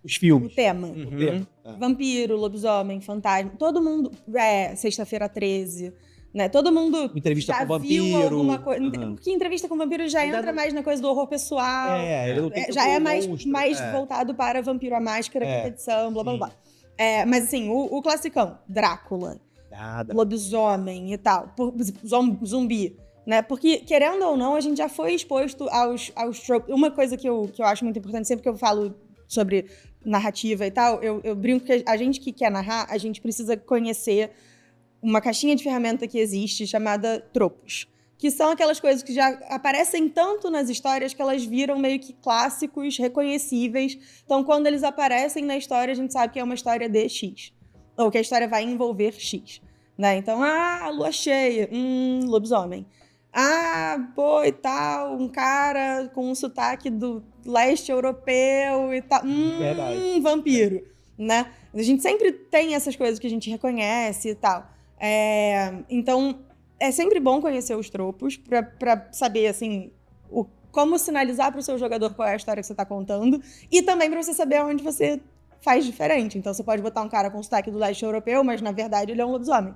Os filmes. O tema. O tema. Vampiro, lobisomem, fantasma. Todo mundo. Sexta-feira 13. Né? Todo mundo Entrevista já com o viu vampiro. alguma coisa. Porque entrevista com vampiro já entra mais na coisa do horror pessoal. Ele não tem Já é mais monstro. voltado para Vampiro à Máscara, quinta edição, blá blá blá. Mas assim, o classicão, Drácula, lobisomem e tal, zumbi. Né? Porque, querendo ou não, a gente já foi exposto aos tropes. Uma coisa que eu acho muito importante, sempre que eu falo sobre narrativa e tal, eu brinco que a gente que quer narrar, a gente precisa conhecer uma caixinha de ferramenta que existe chamada tropos. Que são aquelas coisas que já aparecem tanto nas histórias que elas viram meio que clássicos, reconhecíveis. Então, quando eles aparecem na história, a gente sabe que é uma história de X. Ou que a história vai envolver X. Né? Então, lua cheia, lobisomem. E tal, um cara com um sotaque do leste europeu e tal. Vampiro, né? A gente sempre tem essas coisas que a gente reconhece e tal. Então, é sempre bom conhecer os tropos pra saber, assim, como sinalizar pro seu jogador qual é a história que você tá contando e também pra você saber onde você faz diferente. Então, você pode botar um cara com sotaque do leste europeu, mas, na verdade, ele é um lobisomem.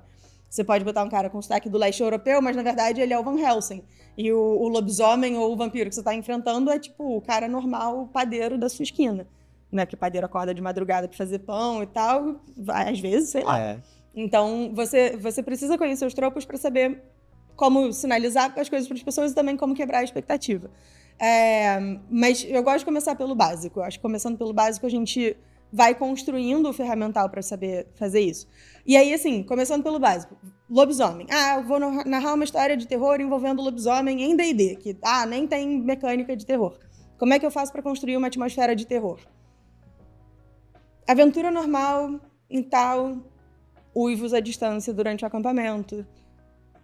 Você pode botar um cara com sotaque do leste europeu, mas, na verdade, ele é o Van Helsing. E o lobisomem ou o vampiro que você tá enfrentando é, tipo, o cara normal, o padeiro da sua esquina. Né? Porque o padeiro acorda de madrugada pra fazer pão e tal. Às vezes, sei lá. Então, você precisa conhecer os tropos pra saber como sinalizar as coisas para as pessoas e também como quebrar a expectativa. Mas eu gosto de começar pelo básico. Eu acho que começando pelo básico, a gente vai construindo o ferramental para saber fazer isso. E aí, assim, começando pelo básico. Lobisomem. Eu vou narrar uma história de terror envolvendo lobisomem em D&D, que nem tem mecânica de terror. Como é que eu faço para construir uma atmosfera de terror? Aventura normal, em tal, uivos à distância durante o acampamento,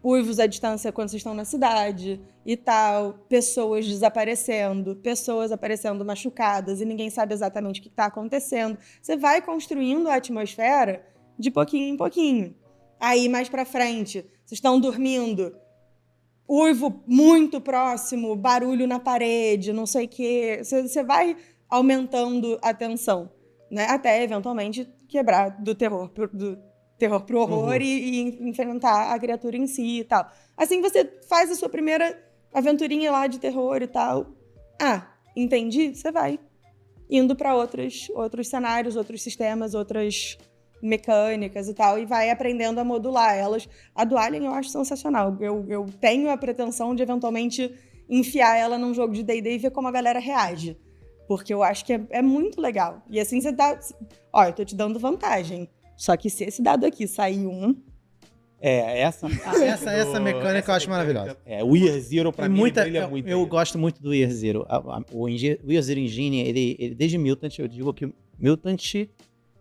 uivos à distância quando vocês estão na cidade e tal, pessoas desaparecendo, pessoas aparecendo machucadas e ninguém sabe exatamente o que está acontecendo. Você vai construindo a atmosfera de pouquinho em pouquinho. Aí, mais pra frente, vocês estão dormindo, uivo muito próximo, barulho na parede, não sei o quê. Você vai aumentando a tensão, né? Até, eventualmente, quebrar do terror pro horror e enfrentar a criatura em si e tal. Assim você faz a sua primeira aventurinha lá de terror e tal. Entendi? Você vai indo para outros cenários, outros sistemas, outras mecânicas e tal, e vai aprendendo a modular elas. A do Alien eu acho sensacional. Eu tenho a pretensão de eventualmente enfiar ela num jogo de D&D e ver como a galera reage. Porque eu acho que é muito legal. E assim você dá... eu tô te dando vantagem. Só que se esse dado aqui sair essa mecânica eu acho maravilhosa. O Year Zero, pra mim, brilha muito. Eu gosto muito do Year Zero. O Year Zero Engine, ele desde Mutant, eu digo que o Mutant,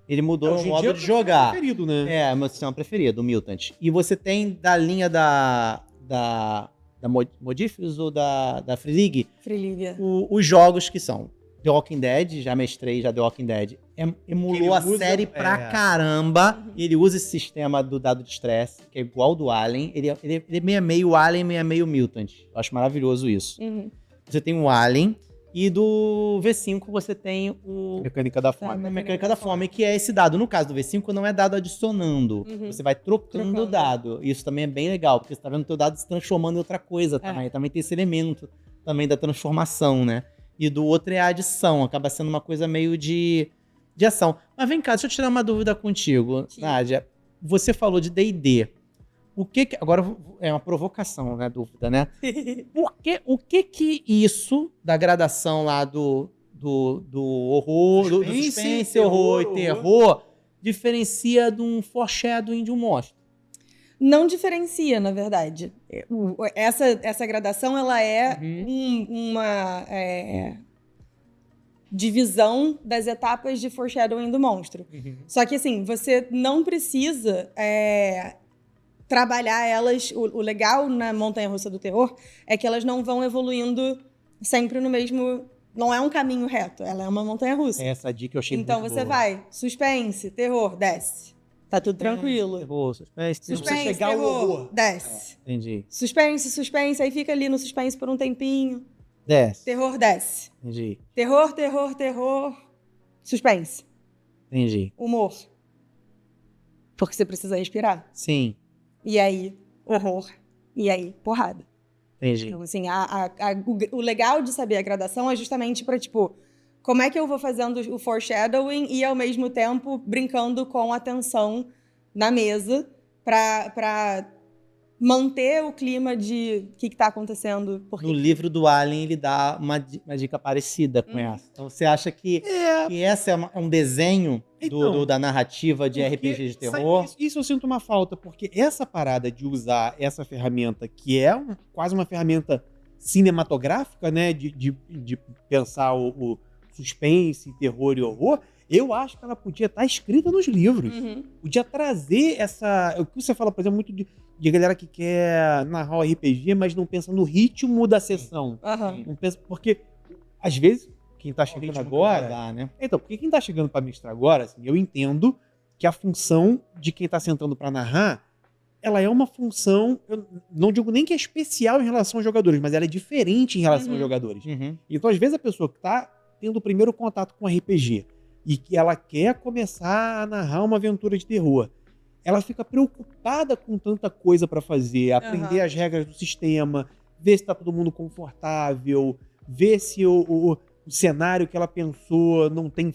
ele mudou o modo de jogar. Preferido, né? É meu sistema preferido, o Mutant. E você tem da linha da Modiphius ou da Free League? Free League. Os jogos que são The Walking Dead, já mestrei The Walking Dead. Emulou a série pra caramba. E ele usa esse sistema do dado de estresse, que é igual ao do Alien. Ele é meio Alien, meio Mutant. Eu acho maravilhoso isso. Você tem o Alien. E do V5 você tem o... Mecânica da Fome. A Mecânica da Fome, que é esse dado. No caso do V5, não é dado adicionando. Você vai trocando o dado. Isso também é bem legal, porque você tá vendo o teu dado se transformando em outra coisa também. Também tem esse elemento também da transformação, né? E do outro é a adição. Acaba sendo uma coisa meio de ação. Mas vem cá, deixa eu tirar uma dúvida contigo, Nádia. Você falou de D&D. Agora é uma provocação, né? Dúvida, né? O que isso da gradação lá do horror, do suspense, horror e terror, diferencia de um foreshadowing de um monstro? Não diferencia, na verdade. Essa gradação, ela é uma divisão das etapas de foreshadowing do monstro. Só que, assim, você não precisa trabalhar elas... O legal na montanha-russa do terror é que elas não vão evoluindo sempre no mesmo não é um caminho reto, ela é uma montanha-russa. Essa dica eu achei Então muito você boa. vai, suspense, terror, desce. Tá tudo tranquilo. Terror, suspense, terror. Suspense, chegar ao terror, horror. desce. Entendi. Suspense, aí fica ali no suspense por um tempinho. Desce. Terror, desce. Entendi. Terror, suspense. Entendi. Humor. Porque você precisa respirar. Sim. E aí, horror. E aí, porrada. Entendi. Então, assim, o legal de saber a gradação é justamente pra, tipo, como é que eu vou fazendo o foreshadowing e, ao mesmo tempo, brincando com a tensão na mesa pra manter o clima de o que tá acontecendo. Porque... No livro do Alien, ele dá uma dica parecida com essa. Então, você acha que essa é um desenho Então, da narrativa de porque RPG de terror? Isso eu sinto uma falta, porque essa parada de usar essa ferramenta, que é quase uma ferramenta cinematográfica, né, de pensar o suspense, terror e horror, eu acho que ela podia estar escrita nos livros. Uhum. Podia trazer essa... O que você fala, por exemplo, muito de galera que quer narrar o RPG, mas não pensa no ritmo da sessão. Aham. Não pensa... Porque, às vezes, quem tá chegando agora... Dá, né? Então, porque quem tá chegando pra mestrar agora, assim, eu entendo que a função de quem tá sentando pra narrar, ela é uma função, eu não digo nem que é especial em relação aos jogadores, mas ela é diferente em relação aos jogadores. Uhum. Então, às vezes, a pessoa que tá tendo o primeiro contato com RPG e que ela quer começar a narrar uma aventura de terror, ela fica preocupada com tanta coisa pra fazer, aprender as regras do sistema, ver se tá todo mundo confortável, ver se o cenário que ela pensou não tem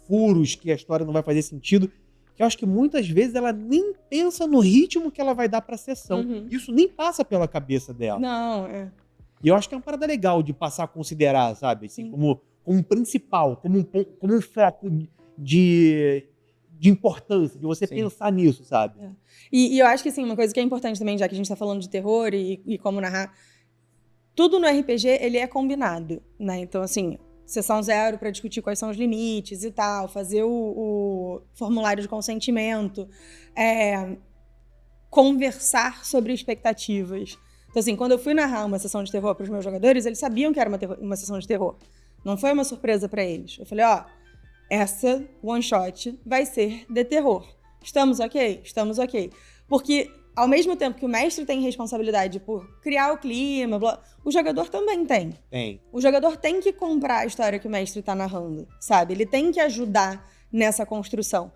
furos, que a história não vai fazer sentido. Que eu acho que muitas vezes ela nem pensa no ritmo que ela vai dar pra sessão. Uhum. Isso nem passa pela cabeça dela. Não, é. E eu acho que é uma parada legal de passar a considerar, sabe? Assim, Sim. como um principal, como um foco de importância, de você Sim. pensar nisso, sabe? E eu acho que, assim, uma coisa que é importante também, já que a gente tá falando de terror e como narrar, tudo no RPG, ele é combinado, né? Então, assim, sessão 0 para discutir quais são os limites e tal, fazer o formulário de consentimento, conversar sobre expectativas. Então, assim, quando eu fui narrar uma sessão de terror para os meus jogadores, eles sabiam que era uma sessão de terror. Não foi uma surpresa para eles. Eu falei, essa one shot vai ser de terror. Estamos ok? Estamos ok. Porque, ao mesmo tempo que o mestre tem responsabilidade por criar o clima, o jogador também tem. Tem. O jogador tem que comprar a história que o mestre tá narrando, sabe? Ele tem que ajudar nessa construção.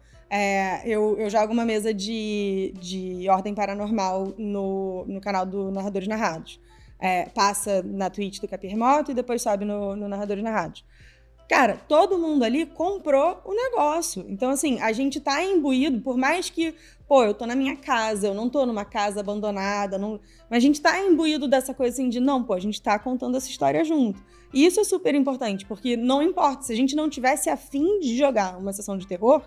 Eu jogo uma mesa de ordem paranormal no canal do Narradores Narrados. Passa na Twitch do Capirmoto e depois sobe no Narradores Narrados. Cara, todo mundo ali comprou o negócio. Então, assim, a gente tá imbuído, por mais que, eu tô na minha casa, eu não tô numa casa abandonada, mas a gente tá imbuído dessa coisa assim de, a gente tá contando essa história junto. E isso é super importante, porque não importa, se a gente não tivesse afim de jogar uma sessão de terror,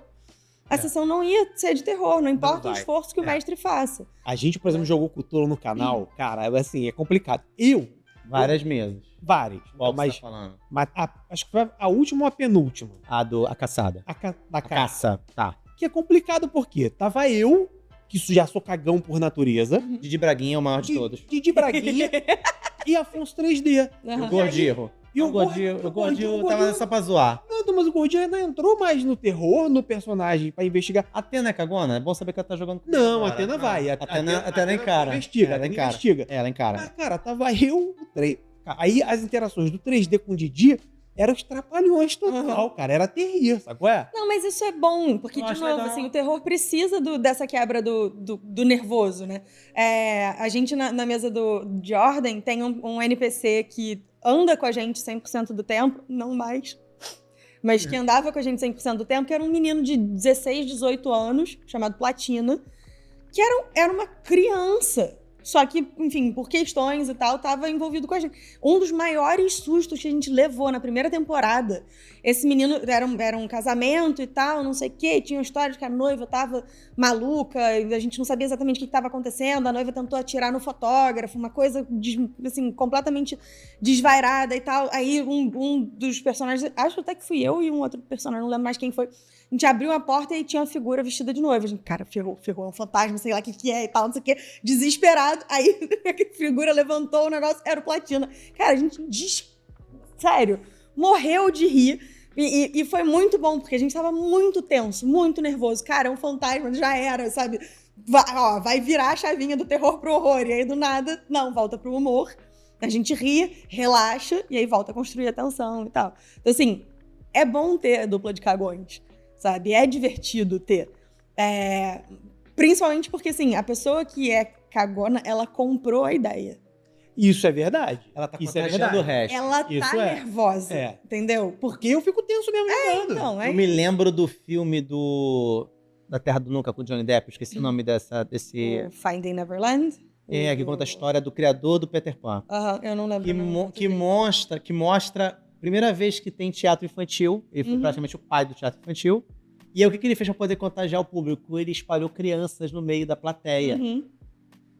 a sessão não ia ser de terror, não importa o esforço que o mestre faça. A gente, por exemplo, jogou Cthulhu no canal, cara, assim, é complicado. Várias mesas. Várias. Qual mas você tá falando? mas acho que foi a última ou a penúltima. A caçada. Da A caça, tá. Que é complicado porque tava eu, que já sou cagão por natureza, Didi Braguinha é o maior de todos. Didi Braguinha e Afonso 3D. E o Gordinho. E o Gordinho tava só pra zoar. Não, mas o Gordinho ainda entrou mais no terror, no personagem, pra investigar. A Atena é cagona? É bom saber que ela tá jogando com Não, a agora. Atena vai. A Atena encara. Investiga, Ela encara. investiga. Ela encara. Mas, cara, tava eu, o 3. Aí as interações do 3D com o Didi eram os trapalhões total, cara. Era terrível, sabe qual é? Não, mas isso é bom, porque, Eu de acho novo, legal. assim, o terror precisa dessa quebra do nervoso, né? A gente, na mesa de ordem, tem um NPC que anda com a gente 100% do tempo, não mais, mas que andava com a gente 100% do tempo, que era um menino de 16, 18 anos, chamado Platina, que era uma criança. Só que, enfim, por questões e tal, tava envolvido com a gente. Um dos maiores sustos que a gente levou na primeira temporada. Esse menino era um casamento e tal, não sei o quê. Tinha uma história de que a noiva tava maluca, e a gente não sabia exatamente o que estava acontecendo. A noiva tentou atirar no fotógrafo, uma coisa, assim, completamente desvairada e tal. Aí um dos personagens, acho até que fui eu e um outro personagem, não lembro mais quem foi. A gente abriu a porta e tinha uma figura vestida de noiva. A gente, cara, ferrou, é um fantasma, sei lá o que é e tal, não sei o que. Desesperado. Aí a figura levantou o negócio, era o Platina. Cara, a gente... Sério. morreu de rir. E foi muito bom, porque a gente tava muito tenso, muito nervoso. Cara, é um fantasma, já era, sabe? Vai virar a chavinha do terror pro horror. E aí, do nada, não, volta pro humor. A gente ri, relaxa, e aí volta a construir a tensão e tal. Então, assim, é bom ter dupla de cagões, sabe? É divertido ter. Principalmente porque, assim, a pessoa que é cagona, ela comprou a ideia. Isso é verdade. Ela tá Isso é contagiando verdade. o resto. Ela tá nervosa, entendeu? Porque eu fico tenso mesmo jogando. Então, Eu me lembro do filme da Terra do Nunca com o Johnny Depp, esqueci o nome desse... O Finding Neverland. que conta a história do criador do Peter Pan. Eu não lembro. Que mostra a primeira vez que tem teatro infantil. Ele foi praticamente o pai do teatro infantil. E aí, o que ele fez para poder contagiar o público? Ele espalhou crianças no meio da plateia.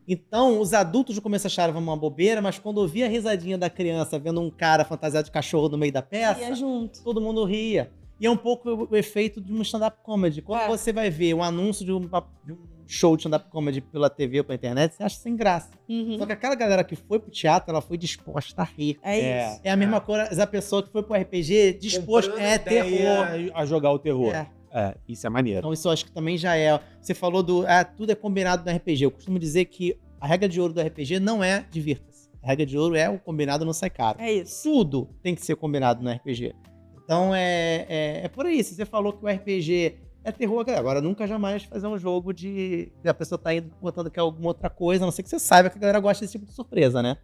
Então, os adultos no começo acharam uma bobeira, mas quando ouvia a risadinha da criança vendo um cara fantasiado de cachorro no meio da peça, todo mundo ria. E é um pouco o efeito de um stand-up comedy. Quando você vai ver um anúncio de um show de stand-up comedy pela TV ou pela internet, você acha sem graça. Só que aquela galera que foi pro teatro, ela foi disposta a rir. É isso. É a mesma coisa, a pessoa que foi pro RPG disposta terror. A jogar o terror. Isso é maneiro. Então isso eu acho que também já é... Você falou tudo é combinado no RPG. Eu costumo dizer que a regra de ouro do RPG não é divirta-se. A regra de ouro é o combinado não sai caro. É isso. Tudo tem que ser combinado no RPG. Então é por aí. Se você falou que o RPG é terror, agora nunca jamais fazer um jogo de a pessoa tá indo botando que é alguma outra coisa, a não ser que você saiba que a galera gosta desse tipo de surpresa, né?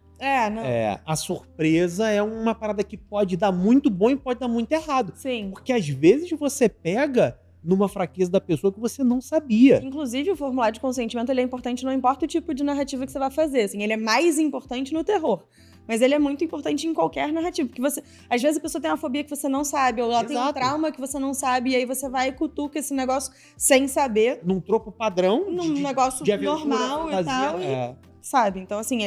Não. A surpresa é uma parada que pode dar muito bom e pode dar muito errado. Sim. Porque às vezes você pega numa fraqueza da pessoa que você não sabia. Inclusive, o formulário de consentimento ele é importante, não importa o tipo de narrativa que você vai fazer. Assim, ele é mais importante no terror. Mas ele é muito importante em qualquer narrativa. Porque às vezes a pessoa tem uma fobia que você não sabe, ou ela tem um trauma que você não sabe, e aí você vai e cutuca esse negócio sem saber. Num tropo padrão. Num negócio de aventura, normal fantasia, e tal. Sabe? Então, assim,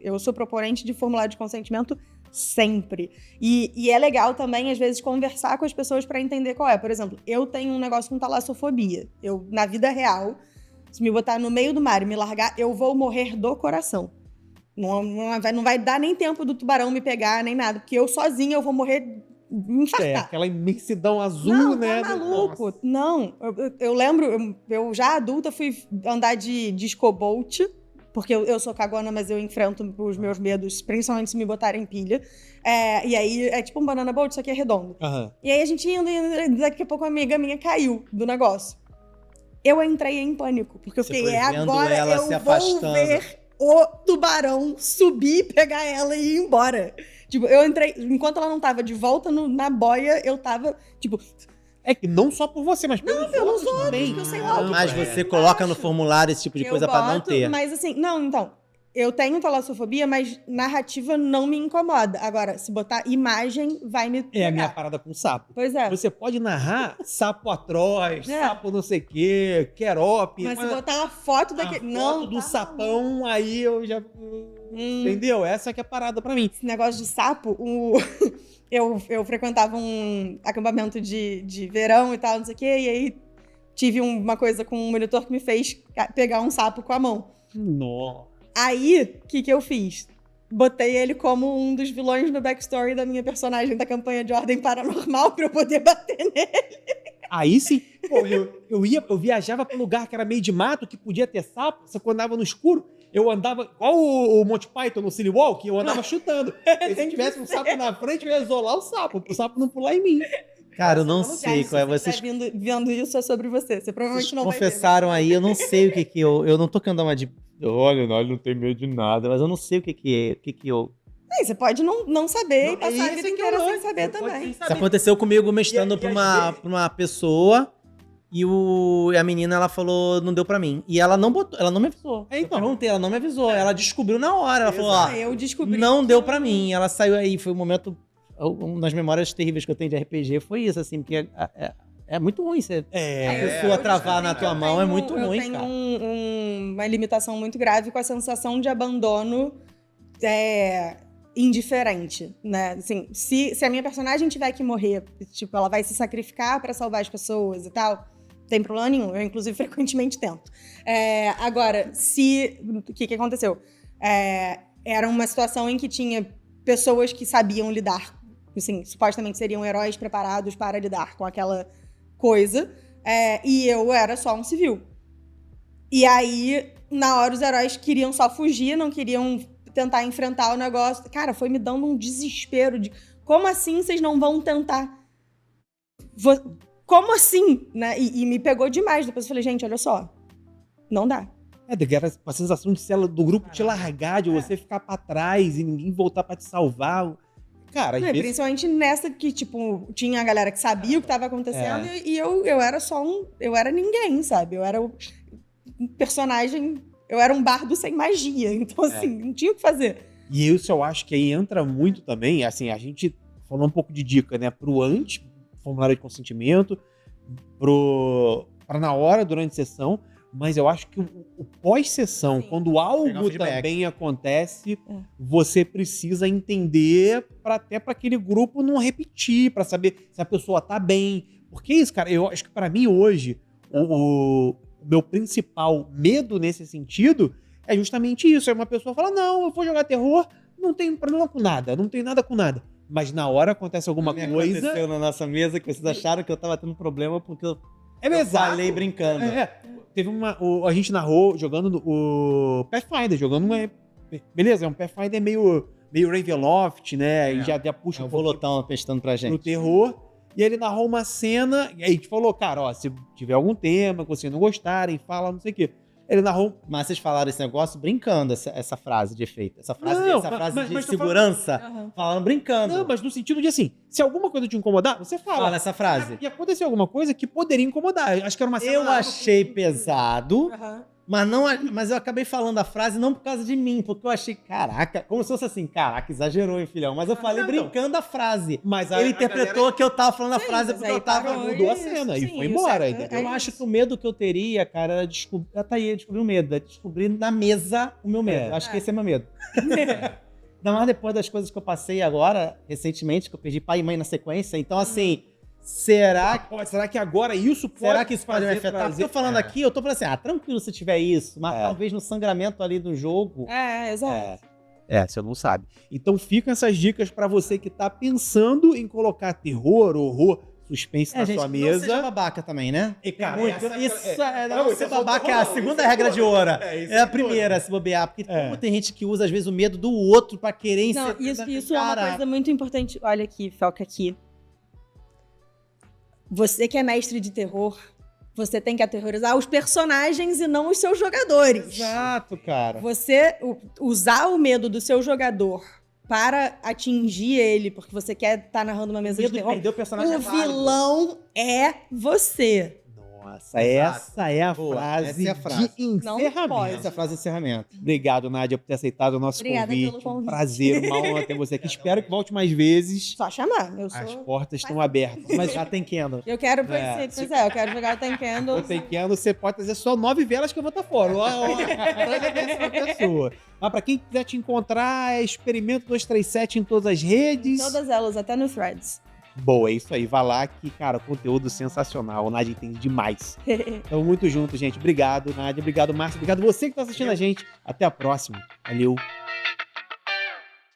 eu sou proponente de formulário de consentimento sempre. E é legal também, às vezes, conversar com as pessoas pra entender qual é. Por exemplo, eu tenho um negócio com talassofobia. Na vida real, se me botar no meio do mar e me largar, eu vou morrer do coração. Não vai dar nem tempo do tubarão me pegar, nem nada. Porque eu sozinha eu vou morrer infartar. Aquela imensidão azul, não, né? Tá maluco. Não, eu lembro, eu já adulta fui andar de discobolt, porque eu sou cagona, mas eu enfrento os meus medos, principalmente se me botarem pilha. E aí é tipo um banana boat, só que é redondo. E aí a gente indo, daqui a pouco uma amiga minha caiu do negócio. Eu entrei em pânico, porque eu fiquei, agora eu vou ver o tubarão subir, pegar ela e ir embora. Tipo, eu entrei, enquanto ela não tava de volta na boia, eu tava, tipo... É que não só por você, mas pelos outros também. Eu sei lá, mas você coloca no formulário esse tipo de coisa pra não ter. Mas assim, então... Eu tenho talassofobia, mas narrativa não me incomoda. Agora, se botar imagem, vai me pegar. É a minha parada com sapo. Pois é. Você pode narrar sapo atroz, sapo não sei o quê, querope. Mas se botar uma foto daquele... foto do sapão, aí eu já... Entendeu? Essa que é a parada pra mim. Esse negócio de sapo, eu frequentava um acampamento de verão e tal, não sei o quê, e aí tive uma coisa com um monitor que me fez pegar um sapo com a mão. Nossa. Aí, o que eu fiz? Botei ele como um dos vilões no backstory da minha personagem da campanha de Ordem Paranormal pra eu poder bater nele. Aí sim, pô, eu viajava pra um lugar que era meio de mato, que podia ter sapo, só que eu andava no escuro, eu andava, igual o Monty Python no Silly Walk, eu andava chutando. E se tivesse um sapo na frente, eu ia isolar o sapo, pro sapo não pular em mim. Cara, eu não sei qual é. Vocês vendo isso é sobre você. Você provavelmente não vai ver. Confessaram aí, eu não sei o que eu não tô querendo dar uma de... Olha, não tem medo de nada, mas eu não sei o que eu... Você pode não saber e passar a vida inteira sem saber também. Isso aconteceu comigo mestrando pra uma pessoa e a menina, ela falou, não deu pra mim. E ela não botou, ela não me avisou. Eu perguntei, ela não me avisou. Ela descobriu na hora, ela falou, eu descobri. Não deu pra mim. Ela saiu aí, foi um momento... Uma das memórias terríveis que eu tenho de RPG foi isso, assim, porque é muito ruim a pessoa travar na tua mão, é muito ruim, cara. Eu tenho uma limitação muito grave com a sensação de abandono indiferente, né? Assim, se a minha personagem tiver que morrer, tipo, ela vai se sacrificar pra salvar as pessoas e tal, não tem problema nenhum. Eu, inclusive, frequentemente tento. Agora, o que aconteceu? Era uma situação em que tinha pessoas que sabiam lidar assim, supostamente seriam heróis preparados para lidar com aquela coisa, e eu era só um civil. E aí, na hora, os heróis queriam só fugir, não queriam tentar enfrentar o negócio. Cara, foi me dando um desespero de como assim vocês não vão tentar? Como assim? Né? E me pegou demais. Depois eu falei, gente, olha só, não dá. Era a sensação de ser do grupo te largar, de você ficar pra trás e ninguém voltar pra te salvar. Cara, às vezes... Principalmente nessa que, tipo, tinha a galera que sabia o que tava acontecendo e eu era só eu era ninguém, sabe? Eu era um personagem, eu era um bardo sem magia. Então, assim, não tinha o que fazer. E isso eu acho que aí entra muito também, assim, a gente falou um pouco de dica, né? Pro antes, formulário de consentimento, pra na hora, durante a sessão, mas eu acho que o pós-sessão, quando algo também acontece, você precisa entender até para aquele grupo não repetir, para saber se a pessoa tá bem. Porque isso, cara, eu acho que para mim hoje, o meu principal medo nesse sentido é justamente isso. É uma pessoa fala, não, eu vou jogar terror, não tenho problema com nada, não tenho nada com nada. Mas na hora acontece alguma coisa... Aconteceu na nossa mesa que vocês acharam que eu tava tendo problema porque eu falei brincando. Teve a gente narrou jogando o Pathfinder, beleza, é um Pathfinder meio Ravenloft, né? E já puxa um volotão testando pra gente. Pro terror. E ele narrou uma cena, e aí a gente falou, cara, ó, se tiver algum tema que vocês não gostarem, fala, não sei o quê. Ele narrou... Mas vocês falaram esse negócio brincando, essa frase de efeito. Essa frase de segurança, falando brincando. Não, mas no sentido de assim, se alguma coisa te incomodar, você fala. Fala essa frase. E aconteceu alguma coisa que poderia incomodar. Acho que era uma cena... Eu achei pesado, mas eu acabei falando a frase não por causa de mim, porque eu achei, caraca, como se fosse assim, caraca, exagerou, hein, filhão? Mas eu falei brincando a frase. Mas ele interpretou que eu tava falando a frase porque eu tava... Mudou a cena e foi embora. Eu acho que o medo que eu teria, cara, era descobrir... descobrir o medo. É descobrir na mesa o meu medo. Acho que esse é meu medo. Ainda mais depois das coisas que eu passei agora, recentemente, que eu perdi pai e mãe na sequência. Então, assim... Será que agora isso pode me afetar? Porque eu tô falando aqui, eu tô falando assim, tranquilo se tiver isso, mas talvez no sangramento ali do jogo... Exato. Você não sabe. Então ficam essas dicas pra você que tá pensando em colocar terror, horror, suspense na sua mesa. Não seja babaca também, né? E, cara, ser babaca é a segunda regra de ouro. É a primeira, se bobear. Porque como tem gente que usa, às vezes, o medo do outro pra querer... Não, isso é uma coisa muito importante. Olha aqui, foca aqui. Você que é mestre de terror, você tem que aterrorizar os personagens e não os seus jogadores. Exato, cara. Você usar o medo do seu jogador para atingir ele, porque você quer estar narrando uma mesa de terror, o vilão é você. Nossa, essa é a frase de encerramento. Essa é a frase de encerramento. Obrigado, Nádia, por ter aceitado o nosso convite. Um prazer, uma honra ter você aqui. Espero que volte mais vezes. Só chamar. As portas estão abertas. Mas já tem Candle. Eu quero, eu quero jogar o Tem Candle. O Tem Candle, você pode trazer só 9 velas que eu vou estar fora. Traz a décima pessoa. Mas pra quem quiser te encontrar, é Experimento 237 em todas as redes. Em todas elas, até no Threads. Boa, é isso aí. Vai lá que, cara, conteúdo sensacional. A Nádia entende demais. Tamo muito junto, gente. Obrigado, Nádia. Obrigado, Márcio. Obrigado você que tá assistindo a gente. Até a próxima. Valeu.